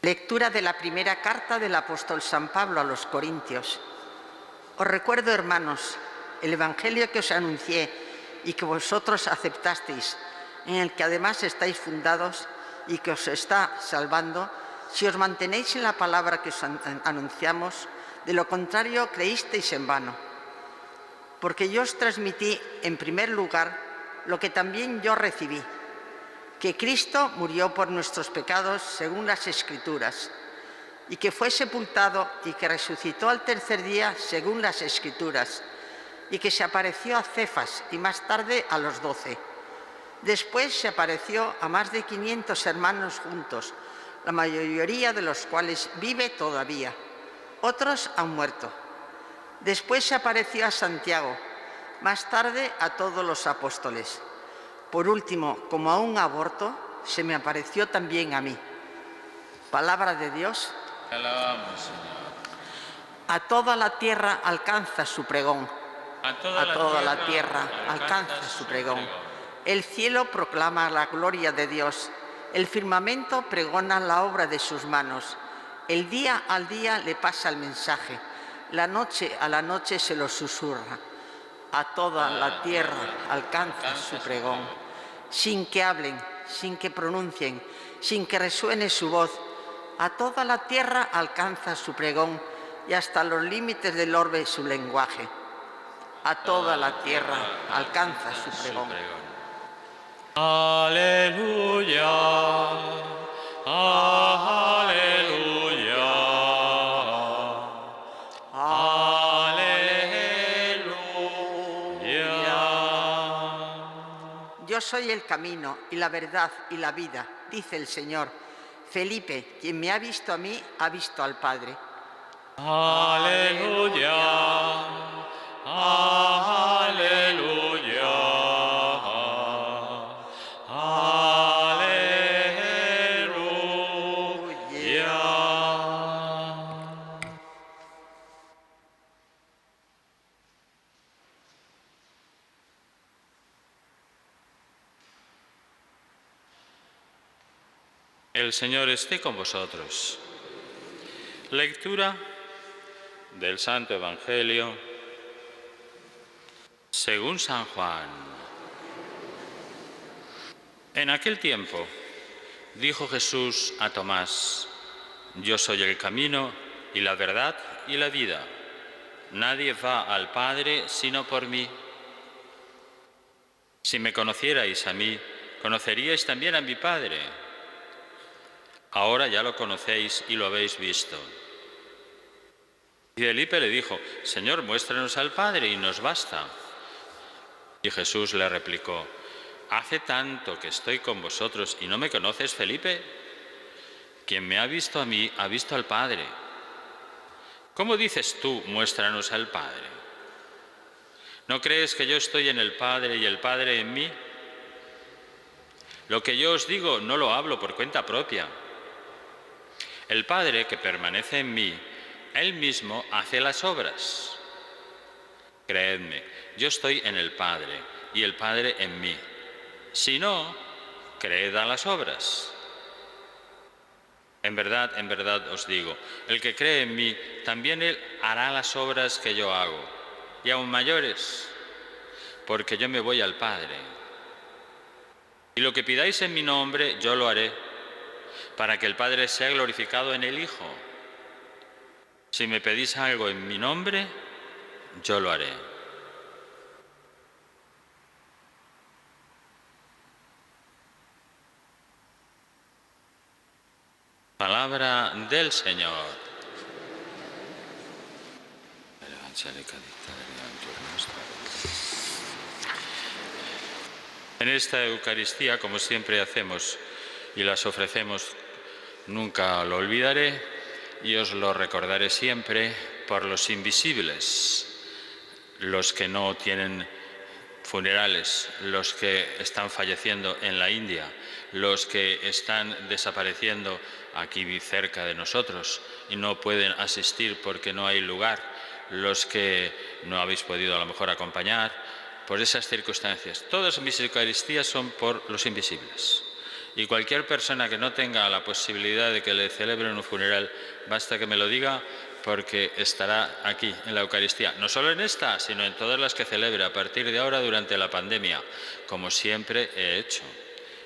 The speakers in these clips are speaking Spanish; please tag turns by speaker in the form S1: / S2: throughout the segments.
S1: Lectura de la primera carta del apóstol San Pablo a los Corintios. Os recuerdo, hermanos, el Evangelio que os anuncié y que vosotros aceptasteis, en el que además estáis fundados y que os está salvando, si os mantenéis en la palabra que os anunciamos. De lo contrario, creísteis en vano. Porque yo os transmití, en primer lugar, lo que también yo recibí, que Cristo murió por nuestros pecados según las Escrituras, y que fue sepultado y que resucitó al tercer día según las Escrituras, y que se apareció a Cefas y más tarde a los 12. Después se apareció a más de 500 hermanos juntos, la mayoría de los cuales vive todavía. Otros han muerto. Después se apareció a Santiago, más tarde a todos los apóstoles. Por último, como a un aborto, se me apareció también a mí. Palabra de Dios.
S2: Te alabamos, Señor.
S1: A toda la tierra alcanza su pregón.
S2: A toda
S1: la tierra alcanza su pregón. El cielo proclama la gloria de Dios. El firmamento pregona la obra de sus manos. El día al día le pasa el mensaje. La noche a la noche se lo susurra. A toda la tierra alcanza su pregón. Sin que hablen, sin que pronuncien, sin que resuene su voz, a toda la tierra alcanza su pregón y hasta los límites del orbe su lenguaje. A toda la tierra alcanza su pregón.
S2: Aleluya, aleluya, aleluya.
S1: Yo soy el camino y la verdad y la vida, dice el Señor. Felipe, quien me ha visto a mí, ha visto al Padre.
S2: Aleluya, aleluya, aleluya. El Señor esté con vosotros. Lectura del Santo Evangelio según San Juan. En aquel tiempo dijo Jesús a Tomás: Yo soy el camino y la verdad y la vida. Nadie va al Padre sino por mí. Si me conocierais a mí, conoceríais también a mi Padre. Ahora ya lo conocéis y lo habéis visto. Y Felipe le dijo: Señor, muéstranos al Padre y nos basta. Y Jesús le replicó: ¿Hace tanto que estoy con vosotros y no me conoces, Felipe? Quien me ha visto a mí, ha visto al Padre. ¿Cómo dices tú, muéstranos al Padre? ¿No crees que yo estoy en el Padre y el Padre en mí? Lo que yo os digo no lo hablo por cuenta propia. El Padre que permanece en mí, Él mismo hace las obras. Creedme, yo estoy en el Padre y el Padre en mí. Si no, creed a las obras. En verdad os digo, el que cree en mí, también él hará las obras que yo hago, y aún mayores, porque yo me voy al Padre. Y lo que pidáis en mi nombre, yo lo haré, para que el Padre sea glorificado en el Hijo. Si me pedís algo en mi nombre, yo lo haré. Palabra del Señor. En esta Eucaristía, como siempre hacemos y las ofrecemos, nunca lo olvidaré y os lo recordaré siempre, por los invisibles, los que no tienen funerales, los que están falleciendo en la India, los que están desapareciendo aquí cerca de nosotros y no pueden asistir porque no hay lugar, los que no habéis podido a lo mejor acompañar, por esas circunstancias. Todas mis Eucaristías son por los invisibles. Y cualquier persona que no tenga la posibilidad de que le celebren un funeral, basta que me lo diga, porque estará aquí en la Eucaristía. No solo en esta, sino en todas las que celebre a partir de ahora durante la pandemia, como siempre he hecho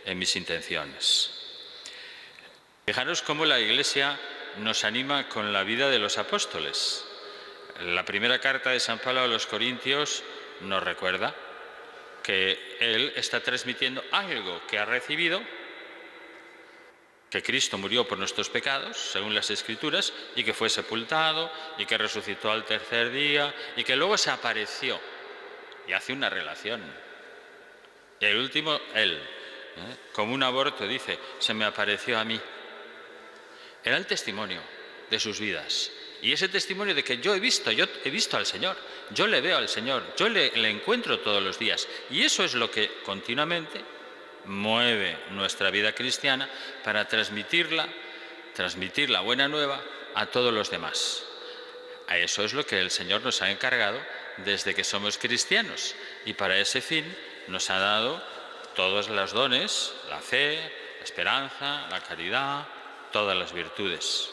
S2: en mis intenciones. Fijaros cómo la Iglesia nos anima con la vida de los apóstoles. La primera carta de San Pablo a los Corintios nos recuerda que él está transmitiendo algo que ha recibido, que Cristo murió por nuestros pecados, según las Escrituras, y que fue sepultado, y que resucitó al tercer día, y que luego se apareció, y hace una relación. Y el último, él, como un aborto, dice, se me apareció a mí. Era el testimonio de sus vidas. Y ese testimonio de que yo he visto al Señor, yo le veo al Señor, yo le encuentro todos los días. Y eso es lo que continuamente mueve nuestra vida cristiana para transmitir la buena nueva a todos los demás. A eso es lo que el Señor nos ha encargado desde que somos cristianos. Y para ese fin nos ha dado todos los dones, la fe, la esperanza, la caridad, todas las virtudes.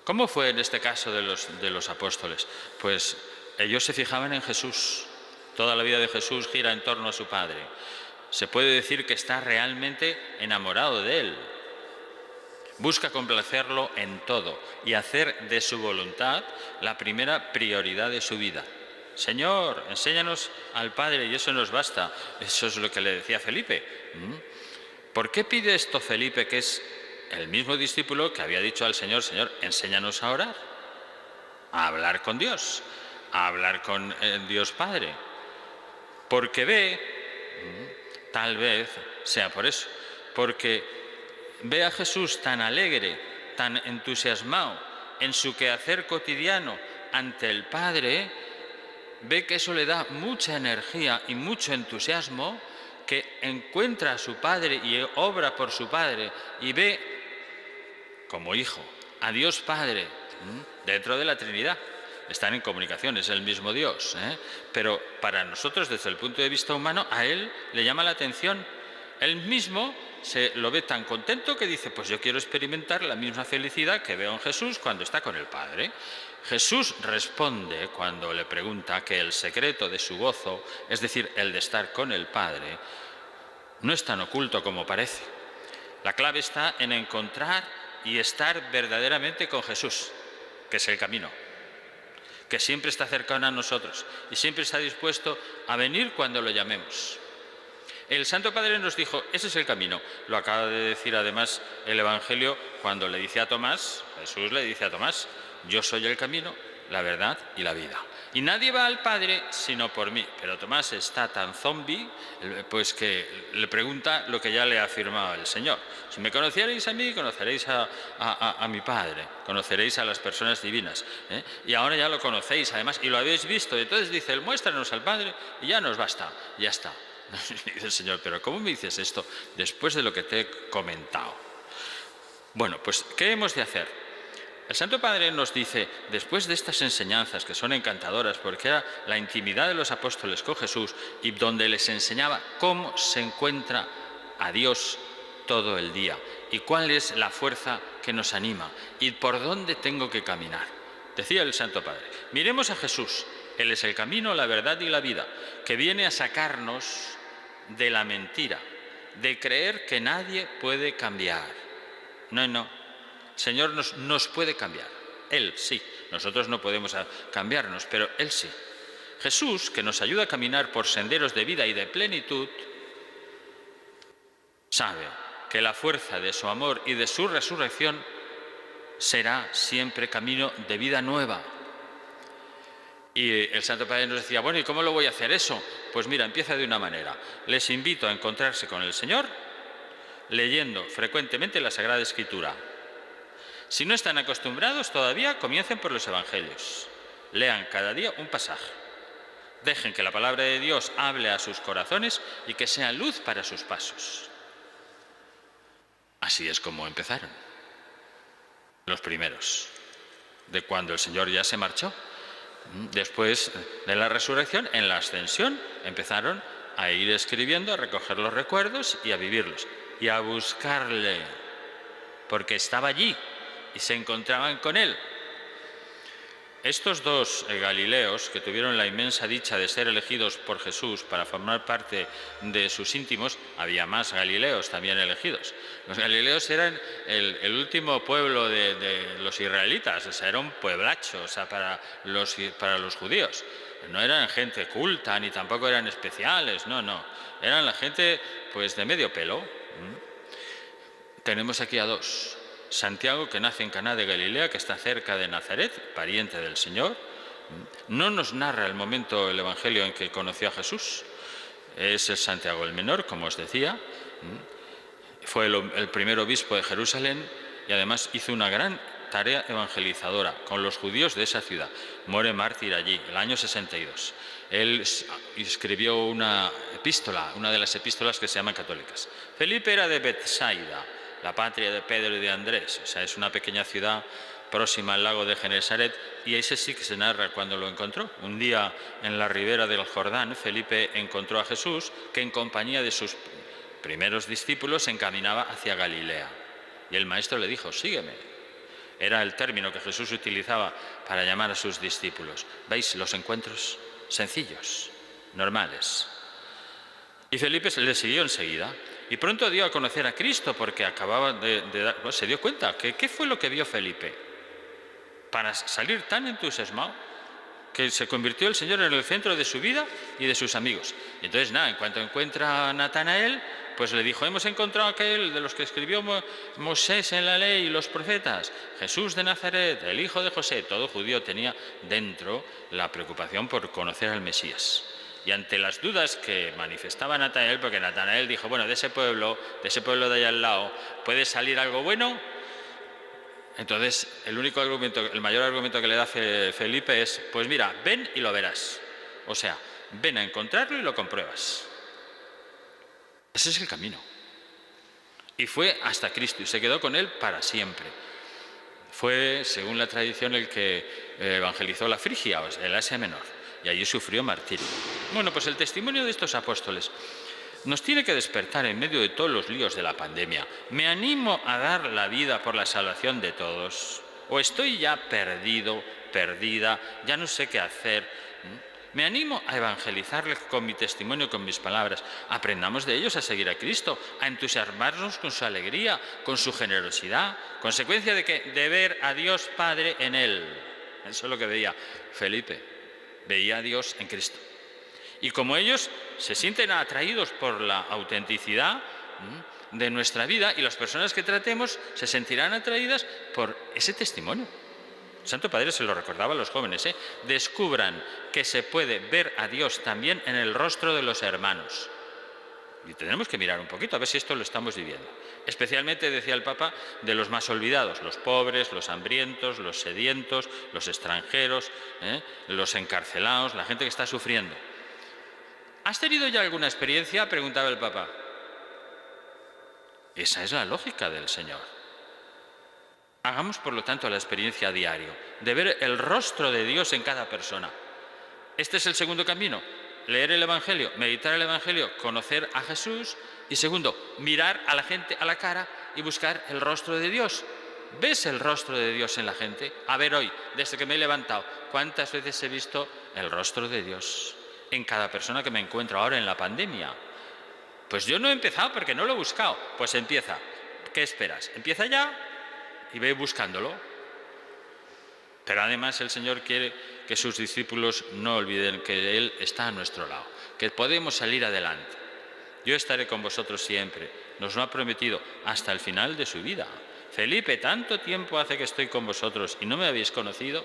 S2: ¿Cómo fue en este caso de los apóstoles? Pues ellos se fijaban en Jesús. Toda la vida de Jesús gira en torno a su Padre. Se puede decir que está realmente enamorado de Él. Busca complacerlo en todo y hacer de su voluntad la primera prioridad de su vida. Señor, enséñanos al Padre y eso nos basta. Eso es lo que le decía Felipe. ¿Por qué pide esto Felipe, que es el mismo discípulo que había dicho al Señor, Señor, enséñanos a orar, a hablar con Dios, a hablar con Dios Padre? Porque ve, tal vez sea por eso, porque ve a Jesús tan alegre, tan entusiasmado en su quehacer cotidiano ante el Padre, ve que eso le da mucha energía y mucho entusiasmo, que encuentra a su Padre y obra por su Padre y ve como hijo a Dios Padre dentro de la Trinidad. Están en comunicación, es el mismo Dios, pero para nosotros desde el punto de vista humano a Él le llama la atención. Él mismo se lo ve tan contento que dice, pues yo quiero experimentar la misma felicidad que veo en Jesús cuando está con el Padre. Jesús responde cuando le pregunta que el secreto de su gozo, es decir, el de estar con el Padre, no es tan oculto como parece. La clave está en encontrar y estar verdaderamente con Jesús, que es el camino, que siempre está cercano a nosotros y siempre está dispuesto a venir cuando lo llamemos. El Santo Padre nos dijo, ese es el camino. Lo acaba de decir además el Evangelio cuando le dice a Tomás, Jesús le dice a Tomás, yo soy el camino, la verdad y la vida. Y nadie va al Padre sino por mí. Pero Tomás está tan zombie, pues que le pregunta lo que ya le ha afirmado el Señor. Si me conocierais a mí, conoceréis a mi Padre, conoceréis a las personas divinas. Y ahora ya lo conocéis además y lo habéis visto. Entonces dice él, muéstranos al Padre y ya nos basta, ya está. Dice el Señor, pero ¿cómo me dices esto después de lo que te he comentado? Bueno, pues ¿qué hemos de hacer? El Santo Padre nos dice, después de estas enseñanzas que son encantadoras, porque era la intimidad de los apóstoles con Jesús y donde les enseñaba cómo se encuentra a Dios todo el día y cuál es la fuerza que nos anima y por dónde tengo que caminar. Decía el Santo Padre, miremos a Jesús, Él es el camino, la verdad y la vida, que viene a sacarnos de la mentira, de creer que nadie puede cambiar. No. El Señor nos puede cambiar. Él sí. Nosotros no podemos cambiarnos, pero Él sí. Jesús, que nos ayuda a caminar por senderos de vida y de plenitud, sabe que la fuerza de su amor y de su resurrección será siempre camino de vida nueva. Y el Santo Padre nos decía, bueno, ¿y cómo lo voy a hacer eso? Pues mira, empieza de una manera. Les invito a encontrarse con el Señor leyendo frecuentemente la Sagrada Escritura. Si no están acostumbrados todavía, comiencen por los Evangelios. Lean cada día un pasaje. Dejen que la palabra de Dios hable a sus corazones y que sea luz para sus pasos. Así es como empezaron los primeros, de cuando el Señor ya se marchó. Después de la resurrección, en la ascensión, empezaron a ir escribiendo, a recoger los recuerdos y a vivirlos. y a buscarle, porque estaba allí y se encontraban con él. Estos dos galileos, que tuvieron la inmensa dicha de ser elegidos por Jesús para formar parte de sus íntimos, había más galileos también elegidos. Los galileos eran el último pueblo de los israelitas, o sea, era un pueblacho, o sea, para los judíos. No eran gente culta, ni tampoco eran especiales, no. Eran la gente, pues, de medio pelo. Tenemos aquí a dos. Santiago, que nace en Caná de Galilea, que está cerca de Nazaret, pariente del Señor. No nos narra el momento el Evangelio en que conoció a Jesús. Es el Santiago el menor, como os decía. Fue el primer obispo de Jerusalén y además hizo una gran tarea evangelizadora con los judíos de esa ciudad. Muere mártir allí, el año 62. Él escribió una epístola, una de las epístolas que se llaman católicas. Felipe era de Bethsaida, la patria de Pedro y de Andrés, o sea, es una pequeña ciudad próxima al lago de Genesaret, y ese sí que se narra cuando lo encontró. Un día en la ribera del Jordán, Felipe encontró a Jesús, que en compañía de sus primeros discípulos se encaminaba hacia Galilea. Y el maestro le dijo, sígueme. Era el término que Jesús utilizaba para llamar a sus discípulos. ¿Veis los encuentros sencillos, normales? Y Felipe le siguió enseguida. Y pronto dio a conocer a Cristo porque acababa se dio cuenta que ¿qué fue lo que vio Felipe? Para salir tan entusiasmado que se convirtió el Señor en el centro de su vida y de sus amigos. Y entonces, en cuanto encuentra a Natanael, pues le dijo, hemos encontrado a aquel de los que escribió Moisés en la ley y los profetas, Jesús de Nazaret, el hijo de José. Todo judío tenía dentro la preocupación por conocer al Mesías. Y ante las dudas que manifestaba Natanael, porque Natanael dijo, bueno, de ese pueblo de allá al lado, ¿puede salir algo bueno? Entonces, el mayor argumento que le da Felipe es, pues mira, ven y lo verás. O sea, ven a encontrarlo y lo compruebas. Ese es el camino. Y fue hasta Cristo y se quedó con él para siempre. Fue, según la tradición, el que evangelizó la Frigia, o sea, el Asia Menor. Y allí sufrió martirio. Bueno, pues el testimonio de estos apóstoles nos tiene que despertar en medio de todos los líos de la pandemia. ¿Me animo a dar la vida por la salvación de todos? ¿O estoy ya perdido, perdida, ya no sé qué hacer? ¿Me animo a evangelizarles con mi testimonio, con mis palabras? Aprendamos de ellos a seguir a Cristo, a entusiasmarnos con su alegría, con su generosidad, consecuencia de ver a Dios Padre en Él. Eso es lo que veía Felipe. Veía a Dios en Cristo. Y como ellos se sienten atraídos por la autenticidad de nuestra vida, y las personas que tratemos se sentirán atraídas por ese testimonio. El Santo Padre se lo recordaba a los jóvenes, descubran que se puede ver a Dios también en el rostro de los hermanos. Y tenemos que mirar un poquito a ver si esto lo estamos viviendo. Especialmente, decía el Papa, de los más olvidados, los pobres, los hambrientos, los sedientos, los extranjeros, los encarcelados, la gente que está sufriendo. ¿Has tenido ya alguna experiencia?, preguntaba el Papa. Esa es la lógica del Señor. Hagamos, por lo tanto, la experiencia a diario, de ver el rostro de Dios en cada persona. Este es el segundo camino. Leer el Evangelio, meditar el Evangelio, conocer a Jesús. Y segundo, mirar a la gente a la cara y buscar el rostro de Dios. ¿Ves el rostro de Dios en la gente? A ver hoy, desde que me he levantado, ¿cuántas veces he visto el rostro de Dios en cada persona que me encuentro ahora en la pandemia? Pues yo no he empezado porque no lo he buscado. Pues empieza. ¿Qué esperas? Empieza ya y ve buscándolo. Pero además el Señor quiere que sus discípulos no olviden que Él está a nuestro lado, que podemos salir adelante. Yo estaré con vosotros siempre, nos lo ha prometido hasta el final de su vida. Felipe, tanto tiempo hace que estoy con vosotros y no me habéis conocido.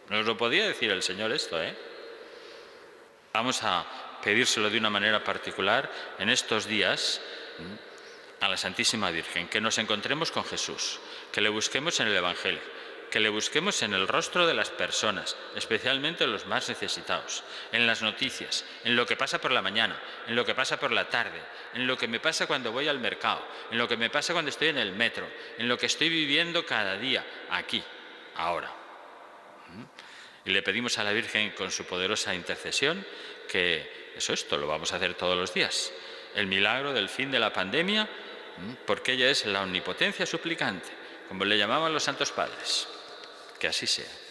S2: Nos lo podía decir el Señor esto, Vamos a pedírselo de una manera particular en estos días a la Santísima Virgen, que nos encontremos con Jesús, que le busquemos en el Evangelio, que le busquemos en el rostro de las personas, especialmente los más necesitados, en las noticias, en lo que pasa por la mañana, en lo que pasa por la tarde, en lo que me pasa cuando voy al mercado, en lo que me pasa cuando estoy en el metro, en lo que estoy viviendo cada día, aquí, ahora. Y le pedimos a la Virgen, con su poderosa intercesión, que esto lo vamos a hacer todos los días, el milagro del fin de la pandemia, porque ella es la omnipotencia suplicante, como le llamaban los santos padres. Que así sea.